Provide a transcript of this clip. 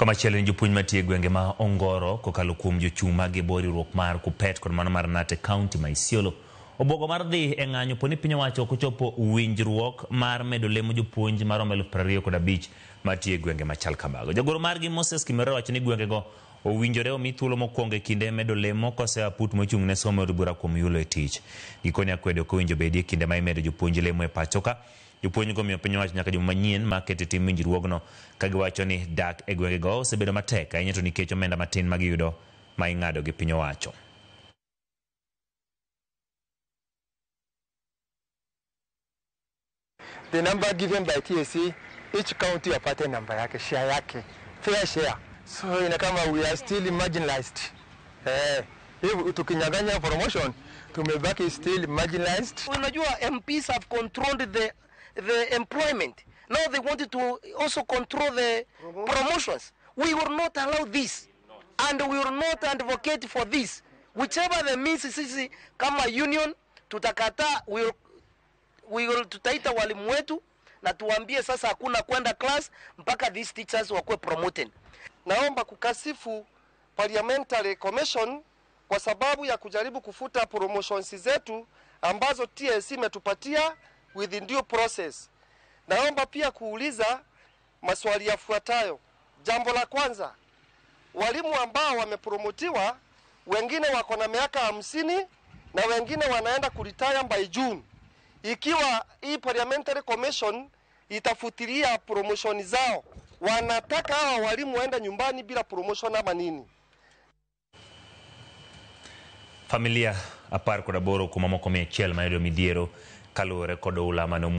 Kama chelo jopuonj matie gwenge ma Ongoro kokalo kuom jochung' mag riwruok mar KUPPET kod mano mar Nate County ma Isiolo obogo mar dhi e ng'anyo poni piny owacho kochopo winjruok mar medo lemo jopuonj mar 25,000 matie gwenge machal kamago. Jagoro margi Moses Kimero wacho ni gwengego owinjore omi thuolo mokwongo e kinde medo lemo kose put mochung' ne somo od bura kuom yulo e tich. Gikone akwedo kowinjo bedie kinde ma imedo jopuonj lemo e pachoka. Jopuonj go miyo piny owacho nyaka joma manyien ma keto tim winjruogno ka giwacho ni dak e gwengego osebedo matek ahinya to nikech omenda matin ma giyudo ma ing'ado gi piny owacho. The number given by TSC, each county apate number yake, share yake, fair share. So inakama we are still marginalized. If tukinyaganya promotion, tumebaki still marginalized. Unajua MPs have controlled the employment. Now they wanted to also control the promotions. We will not allow this. And we will not advocate for this. Whichever the means sisi kama union tutakata, we will tutaita walimu wetu na tuambie sasa hakuna kwenda class mpaka these teachers wakuwe promoted. Naomba kukasifu Parliamentary Commission kwa sababu ya kujaribu kufuta promotions zetu ambazo TSC imetupatia within due process. Naomba pia kuuliza maswali yafuatayo. Jambo la kwanza, walimu ambao wamepromotiwa wengine wako na miaka 50 na wengine wanaenda kuretire by June. Ikiwa hii Parliamentary Commission itafutilia promotion zao, wanataka hawa walimu waenda nyumbani bila promotion ama nini? Familia apar kod aboro kuma moko 100 mayudo midhiero kaluwore kod ulama no